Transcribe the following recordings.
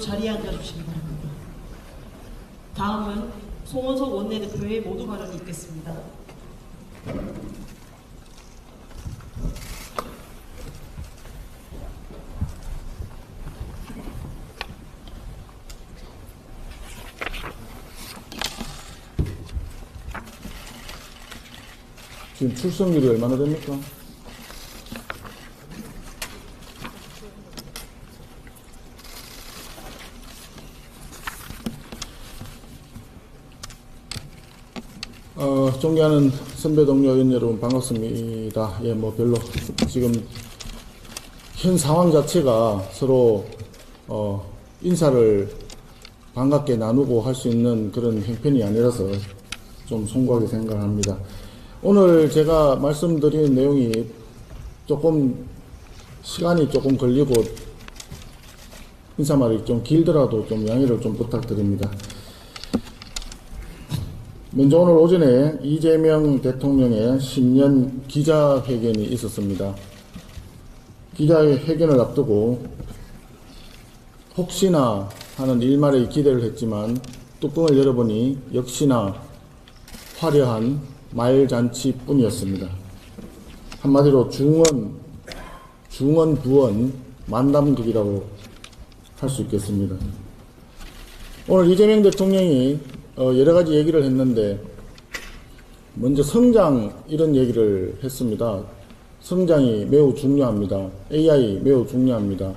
자리에 앉아주시기 바랍니다. 다음은 송원석 원내대표의 모두 발언이 있겠습니다. 지금 출석률이 얼마나 됩니까? 존경하는 선배 동료 의원 여러분 반갑습니다. 예, 뭐 별로 지금 현 상황 자체가 서로 인사를 반갑게 나누고 할 수 있는 그런 형편이 아니라서 좀 송구하게 생각합니다. 오늘 제가 말씀드리는 내용이 조금 시간이 조금 걸리고 인사말이 좀 길더라도 좀 양해를 좀 부탁드립니다. 먼저 오늘 오전에 이재명 대통령의 신년 기자회견이 있었습니다. 기자회견을 앞두고 혹시나 하는 일말의 기대를 했지만 뚜껑을 열어보니 역시나 화려한 말잔치뿐이었습니다. 한마디로 중언부언 만담극이라고 할 수 있겠습니다. 오늘 이재명 대통령이 여러 가지 얘기를 했는데 먼저 성장 이런 얘기를 했습니다. 성장이 매우 중요합니다. AI 매우 중요합니다.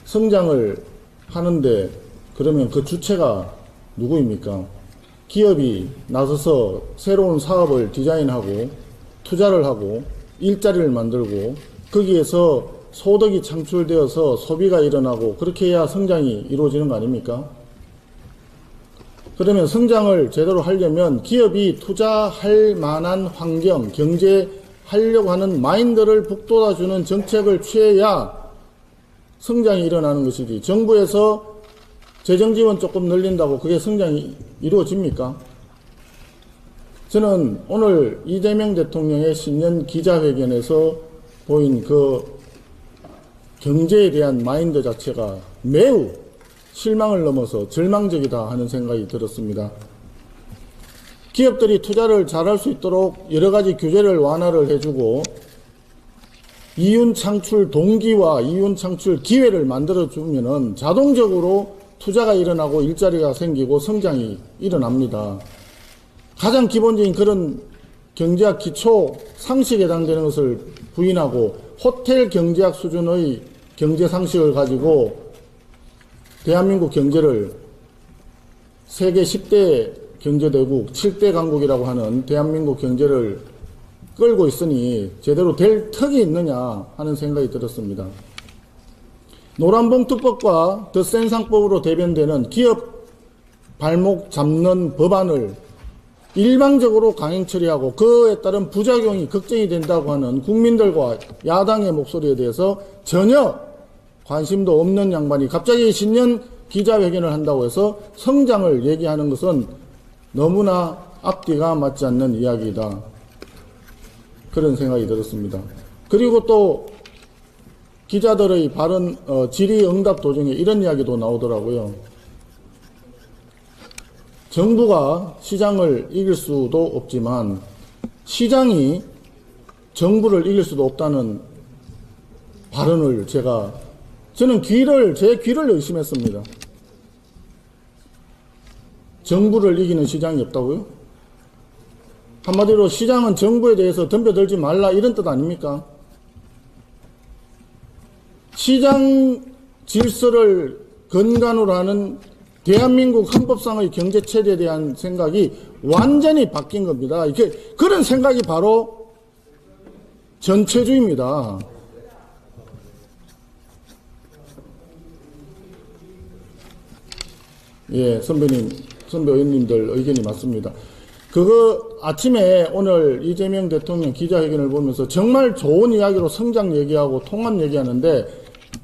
성장을 하는데 그러면 그 주체가 누구입니까? 기업이 나서서 새로운 사업을 디자인하고 투자를 하고 일자리를 만들고 거기에서 소득이 창출되어서 소비가 일어나고 그렇게 해야 성장이 이루어지는 거 아닙니까? 그러면 성장을 제대로 하려면 기업이 투자할 만한 환경, 경제하려고 하는 마인드를 북돋아주는 정책을 취해야 성장이 일어나는 것이지 정부에서 재정지원 조금 늘린다고 그게 성장이 이루어집니까? 저는 오늘 이재명 대통령의 신년 기자회견에서 보인 그 경제에 대한 마인드 자체가 매우 실망을 넘어서 절망적이다 하는 생각이 들었습니다. 기업들이 투자를 잘할 수 있도록 여러 가지 규제를 완화를 해주고 이윤 창출 동기와 이윤 창출 기회를 만들어주면은 자동적으로 투자가 일어나고 일자리가 생기고 성장이 일어납니다. 가장 기본적인 그런 경제학 기초 상식에 해당되는 것을 부인하고 호텔 경제학 수준의 경제 상식을 가지고 대한민국 경제를 세계 10대 경제대국, 7대 강국이라고 하는 대한민국 경제를 끌고 있으니 제대로 될 턱이 있느냐 하는 생각이 들었습니다. 노란봉투법과 더 센 상법으로 대변되는 기업 발목 잡는 법안을 일방적으로 강행 처리하고 그에 따른 부작용이 걱정이 된다고 하는 국민들과 야당의 목소리에 대해서 전혀 관심도 없는 양반이 갑자기 신년 기자회견을 한다고 해서 성장을 얘기하는 것은 너무나 앞뒤가 맞지 않는 이야기이다. 그런 생각이 들었습니다. 그리고 또 기자들의 발언 질의응답 도중에 이런 이야기도 나오더라고요. 정부가 시장을 이길 수도 없지만 시장이 정부를 이길 수도 없다는 발언을 저는 제 귀를 의심했습니다. 정부를 이기는 시장이 없다고요? 한마디로 시장은 정부에 대해서 덤벼들지 말라 이런 뜻 아닙니까? 시장 질서를 근간으로 하는 대한민국 헌법상의 경제체제에 대한 생각이 완전히 바뀐 겁니다. 그런 생각이 바로 전체주의입니다. 예, 선배 의원님들 의견이 맞습니다. 아침에 오늘 이재명 대통령 기자회견을 보면서 정말 좋은 이야기로 성장 얘기하고 통합 얘기하는데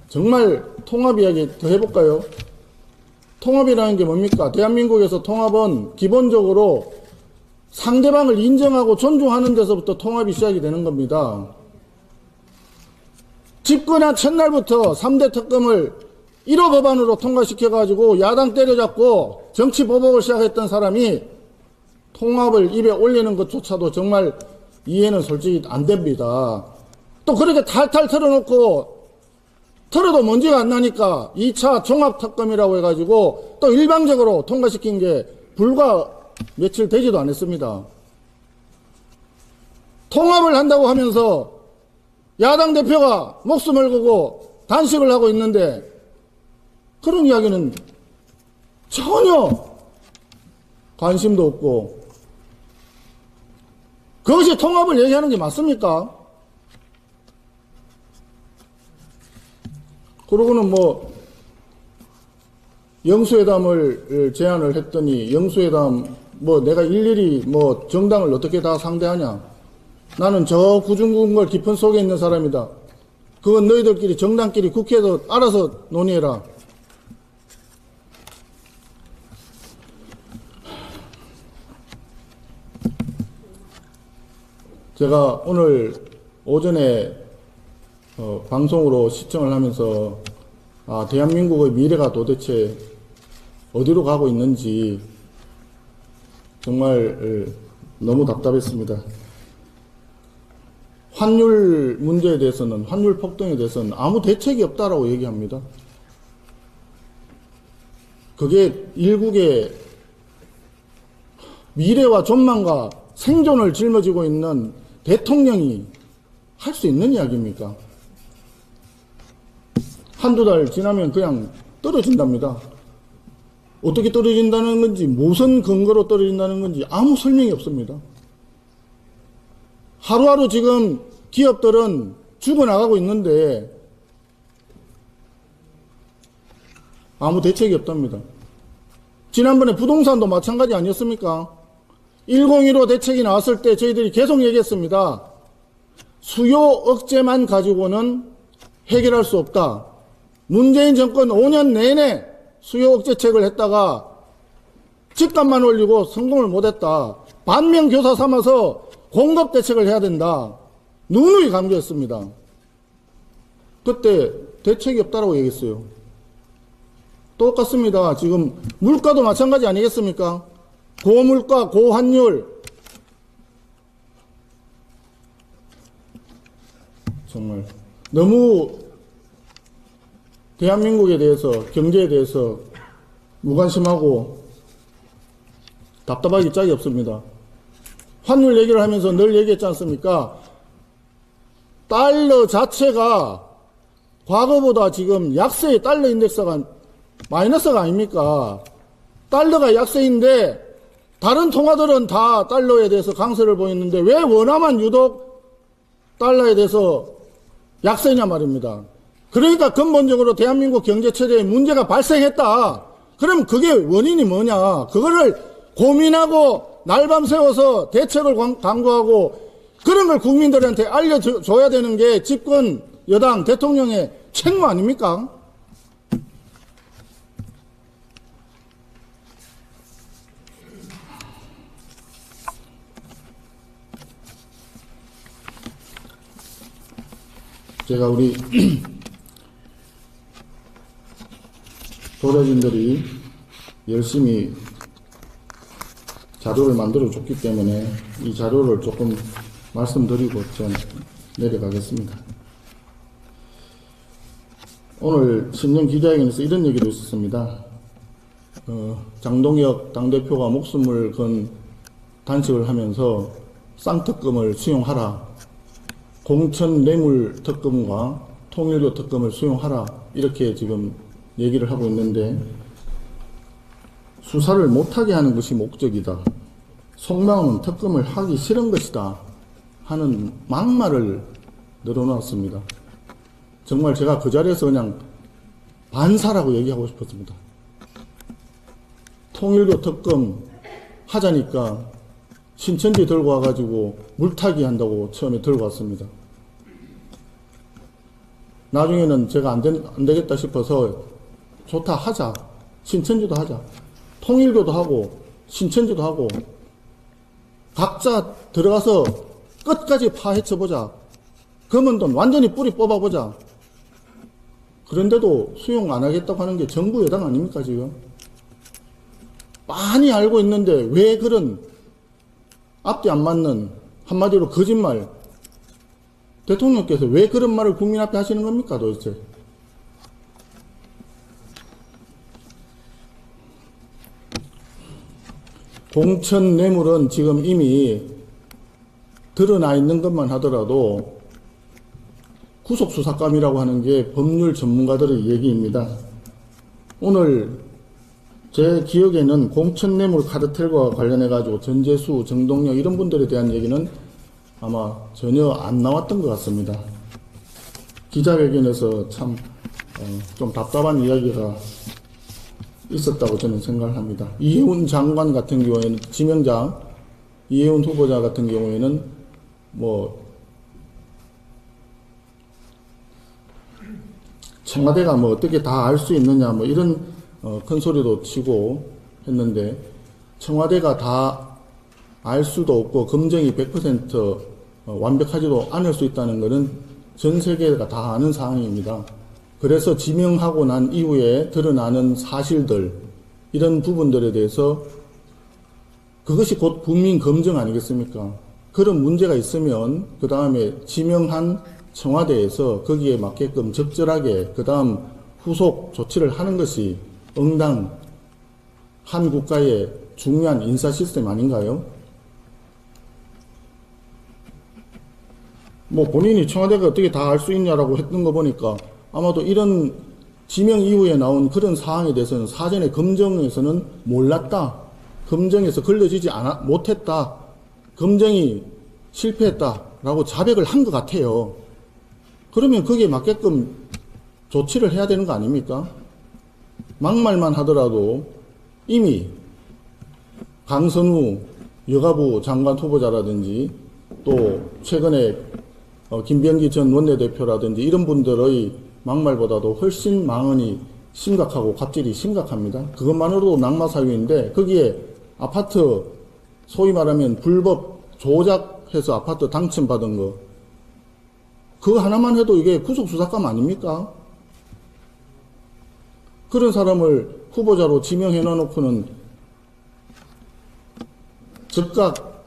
정말 통합 이야기 더 해볼까요? 통합이라는 게 뭡니까? 대한민국에서 통합은 기본적으로 상대방을 인정하고 존중하는 데서부터 통합이 시작이 되는 겁니다. 집권한 첫날부터 3대 특검을 1호 법안으로 통과시켜가지고 야당 때려잡고 정치 보복을 시작했던 사람이 통합을 입에 올리는 것조차도 정말 이해는 솔직히 안 됩니다. 또 그렇게 탈탈 털어놓고 털어도 먼지가 안 나니까 2차 종합특검이라고 해가지고 또 일방적으로 통과시킨 게 불과 며칠 되지도 않았습니다. 통합을 한다고 하면서 야당 대표가 목숨을 걸고 단식을 하고 있는데 그런 이야기는 전혀 관심도 없고, 그것이 통합을 얘기하는 게 맞습니까? 그러고는 뭐 영수회담을 제안을 했더니 영수회담 뭐 내가 일일이 뭐 정당을 어떻게 다 상대하냐, 나는 저 구중궁궐 깊은 속에 있는 사람이다, 그건 너희들끼리 정당끼리 국회에서 알아서 논의해라. 제가 오늘 오전에 방송으로 시청을 하면서 대한민국의 미래가 도대체 어디로 가고 있는지 정말 너무 답답했습니다. 환율 문제에 대해서는, 환율 폭등에 대해서는 아무 대책이 없다라고 얘기합니다. 그게 일국의 미래와 전망과 생존을 짊어지고 있는 대통령이 할 수 있는 이야기입니까? 한두 달 지나면 그냥 떨어진답니다. 어떻게 떨어진다는 건지, 무슨 근거로 떨어진다는 건지 아무 설명이 없습니다. 하루하루 지금 기업들은 죽어나가고 있는데 아무 대책이 없답니다. 지난번에 부동산도 마찬가지 아니었습니까? 101호 대책이 나왔을 때 저희들이 계속 얘기했습니다. 수요 억제만 가지고는 해결할 수 없다. 문재인 정권 5년 내내 수요 억제책을 했다가 집값만 올리고 성공을 못했다. 반면교사 삼아서 공급 대책을 해야 된다. 누누이 강조했습니다. 그때 대책이 없다라고 얘기했어요. 똑같습니다. 지금 물가도 마찬가지 아니겠습니까? 고물가, 고환율, 정말 너무 대한민국에 대해서, 경제에 대해서 무관심하고 답답하기 짝이 없습니다. 환율 얘기를 하면서 늘 얘기했지 않습니까? 달러 자체가 과거보다 지금 약세의 달러 인덱스가 마이너스가 아닙니까? 달러가 약세인데 다른 통화들은 다 달러에 대해서 강세를 보이는데 왜 원화만 유독 달러에 대해서 약세냐 말입니다. 그러니까 근본적으로 대한민국 경제체제에 문제가 발생했다. 그럼 그게 원인이 뭐냐? 그거를 고민하고 날밤 새워서 대책을 강구하고 그런 걸 국민들한테 알려줘야 되는 게 집권 여당 대통령의 책무 아닙니까? 제가 우리 도라진들이 열심히 자료를 만들어 줬기 때문에 이 자료를 조금 말씀드리고 전 내려가겠습니다. 오늘 신년 기자회견에서 이런 얘기도 있었습니다. 장동혁 당대표가 목숨을 건 단식을 하면서 쌍특검을 수용하라, 공천 뇌물 특검과 통일교 특검을 수용하라, 이렇게 지금 얘기를 하고 있는데, 수사를 못하게 하는 것이 목적이다, 속마음은 특검을 하기 싫은 것이다 하는 막말을 늘어놨습니다. 정말 제가 그 자리에서 그냥 반사라고 얘기하고 싶었습니다. 통일교 특검 하자니까 신천지 들고 와가지고 물타기 한다고 처음에 들고 왔습니다. 나중에는 제가 안 되겠다 싶어서 좋다, 하자. 신천지도 하자. 통일교도 하고 신천지도 하고 각자 들어가서 끝까지 파헤쳐보자. 검은 돈 완전히 뿌리 뽑아보자. 그런데도 수용 안 하겠다고 하는 게 정부 여당 아닙니까, 지금? 많이 알고 있는데 왜 그런 앞뒤 안 맞는 한마디로 거짓말, 대통령께서 왜 그런 말을 국민 앞에 하시는 겁니까, 도대체? 공천 뇌물은 지금 이미 드러나 있는 것만 하더라도 구속수사감이라고 하는 게 법률 전문가들의 얘기입니다. 오늘 제 기억에는 공천뇌물 카르텔과 관련해가지고 전재수, 정동영 이런 분들에 대한 얘기는 아마 전혀 안 나왔던 것 같습니다. 기자회견에서 참 좀 답답한 이야기가 있었다고 저는 생각을 합니다. 이해운 장관 같은 경우에는, 지명장 이해운 후보자 같은 경우에는 뭐 청와대가 뭐 어떻게 다 알 수 있느냐 뭐 이런 큰 소리도 치고 했는데, 청와대가 다 알 수도 없고 검증이 100% 완벽하지도 않을 수 있다는 것은 전 세계가 다 아는 사항입니다. 그래서 지명하고 난 이후에 드러나는 사실들, 이런 부분들에 대해서 그것이 곧 국민 검증 아니겠습니까? 그런 문제가 있으면 그 다음에 지명한 청와대에서 거기에 맞게끔 적절하게 그 다음 후속 조치를 하는 것이 응당 한 국가의 중요한 인사 시스템 아닌가요? 뭐 본인이 청와대가 어떻게 다 알 수 있냐라고 했던 거 보니까 아마도 이런 지명 이후에 나온 그런 사항에 대해서는 사전에 검증에서는 몰랐다, 검증에서 걸려지지 못했다, 검증이 실패했다라고 자백을 한 것 같아요. 그러면 거기에 맞게끔 조치를 해야 되는 거 아닙니까? 막말만 하더라도 이미 강선우 여가부 장관 후보자라든지 또 최근에 김병기 전 원내대표라든지 이런 분들의 막말보다도 훨씬 망언이 심각하고 갑질이 심각합니다. 그것만으로도 낙마 사유인데 거기에 아파트 소위 말하면 불법 조작해서 아파트 당첨받은 거, 그거 하나만 해도 이게 구속수사감 아닙니까? 그런 사람을 후보자로 지명해 놓고는 즉각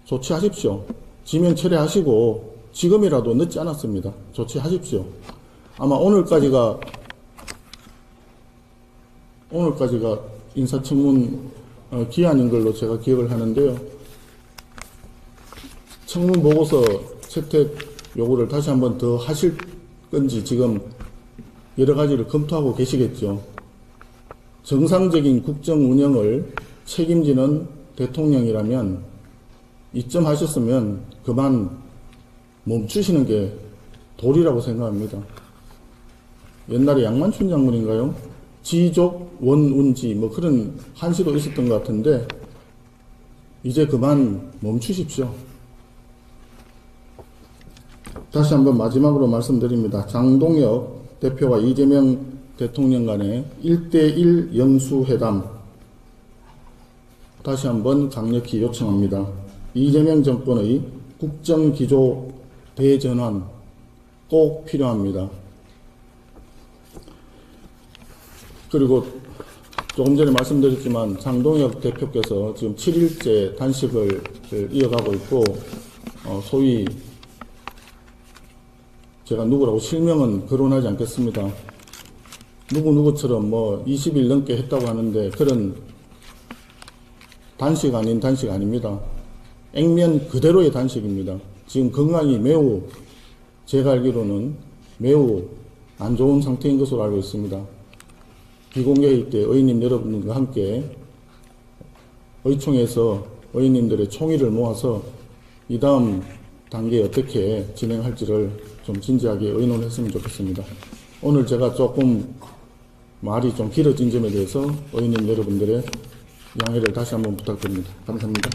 조치하십시오. 지명 철회하시고 지금이라도 늦지 않았습니다. 조치하십시오. 아마 오늘까지가 인사청문 기한인 걸로 제가 기억을 하는데요. 청문 보고서 채택 요구를 다시 한번 더 하실 건지 지금 여러 가지를 검토하고 계시겠죠. 정상적인 국정 운영을 책임지는 대통령이라면 이쯤 하셨으면 그만 멈추시는 게 도리라고 생각합니다. 옛날에 양만춘 장군인가요? 지족 원운지 뭐 그런 한시도 있었던 것 같은데 이제 그만 멈추십시오. 다시 한번 마지막으로 말씀드립니다. 장동혁 대표와 이재명 대통령 간의 1대1 영수회담 다시 한번 강력히 요청합니다. 이재명 정권의 국정기조 대전환 꼭 필요합니다. 그리고 조금 전에 말씀드렸지만 장동혁 대표께서 지금 7일째 단식을 이어가고 있고 소위 제가 누구라고 실명은 거론하지 않겠습니다. 누구처럼 뭐 20일 넘게 했다고 하는데 그런 단식 아닌 단식 아닙니다. 액면 그대로의 단식입니다. 지금 건강이 매우 제가 알기로는 매우 안 좋은 상태인 것으로 알고 있습니다. 비공개회의 때 의원님 여러분과 함께 의총에서 의원님들의 총의를 모아서 이 다음 단계에 어떻게 진행할지를 좀 진지하게 의논했으면 좋겠습니다. 오늘 제가 조금 말이 좀 길어진 점에 대해서 의원님 여러분들의 양해를 다시 한번 부탁드립니다. 감사합니다.